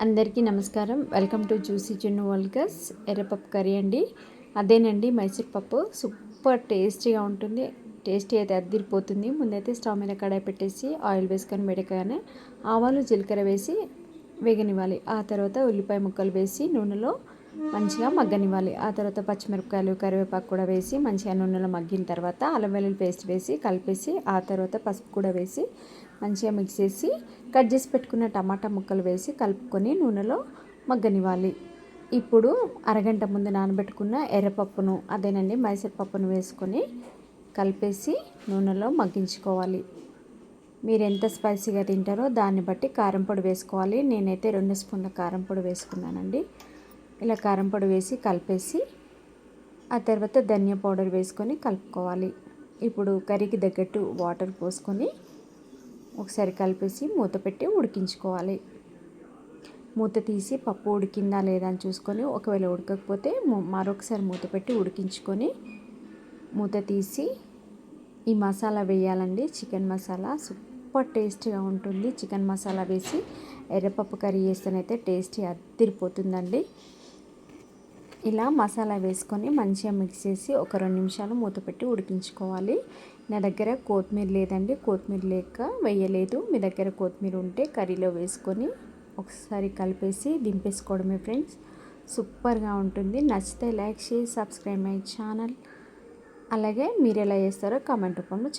అందరికీ నమస్కారం. Welcome to juicy జున్ను వల్కస్. ఎర్రపప్పు కర్రీ అండి. అదేనండి మైసూర్ పప్పు. సూపర్ టేస్టీగా ఉంటుంది. టేస్టీ అయితే అద్దిరిపోతుంది. ముందైతే స్టవ్ మీద కడాయి పెట్టేసి ఆయిల్ వేసుకొని వేడెక్కగానే ఆవాలు జీలకర్ర వేసి వేగనివ్వాలి. ఆ తర్వాత ఉల్లిపాయ ముక్కలు వేసి నూనెలో మంచిగా మగ్గనివ్వాలి. ఆ తర్వాత పచ్చిమిరపకాయలు కరివేపాకు కూడా వేసి మంచిగా నూనెలో మగ్గిన తర్వాత అల్లం వెల్లుల్లి పేస్ట్ వేసి కలిపేసి ఆ తర్వాత పసుపు కూడా వేసి మంచిగా మిక్స్ చేసి కట్ చేసి పెట్టుకున్న టమాటా ముక్కలు వేసి కలుపుకొని నూనెలో మగ్గనివ్వాలి. ఇప్పుడు అరగంట ముందు నానబెట్టుకున్న ఎర్రపప్పును అదేనండి మైసూర్ పప్పును వేసుకొని కలిపేసి నూనెలో మగ్గించుకోవాలి. మీరు ఎంత స్పైసీగా తింటారో దాన్ని బట్టి కారం పొడి వేసుకోవాలి. నేనైతే 2 స్పూన్ల కారం పొడి వేసుకున్నానండి. ఇలా కారం పొడి వేసి కలిపేసి ఆ తర్వాత ధనియా పౌడర్ వేసుకొని కలుపుకోవాలి. ఇప్పుడు కర్రీకి తగ్గట్టు వాటర్ పోసుకొని ఒకసారి కలిపేసి మూత పెట్టి ఉడికించుకోవాలి. మూత తీసి పప్పు ఉడికిందా లేదా అని చూసుకొని ఒకవేళ ఉడకకపోతే మరొకసారి మూత పెట్టి ఉడికించుకొని మూత తీసి ఈ మసాలా వేయాలండి. చికెన్ మసాలా సూపర్ టేస్టీగా ఉంటుంది. చికెన్ మసాలా వేసి ఎర్రపప్పు కర్రీ చేస్తేనైతే టేస్టీ అదిరిపోతుందండి. ఇలా మసాలా వేసుకొని మంచిగా మిక్స్ చేసి ఒక 2 నిమిషాలు మూత పెట్టి ఉడికించుకోవాలి. నా దగ్గర కొత్తిమీర లేదండి. కొత్తిమీర లేక వేయలేదు. మీ దగ్గర కొత్తిమీర ఉంటే కర్రీలో వేసుకొని ఒకసారి కలిపేసి దింపేసుకోవడమే ఫ్రెండ్స్. సూపర్గా ఉంటుంది. నచ్చితే like share subscribe my channel. అలాగే మీరు ఎలా చేస్తారో కామెంట్ రూపంలో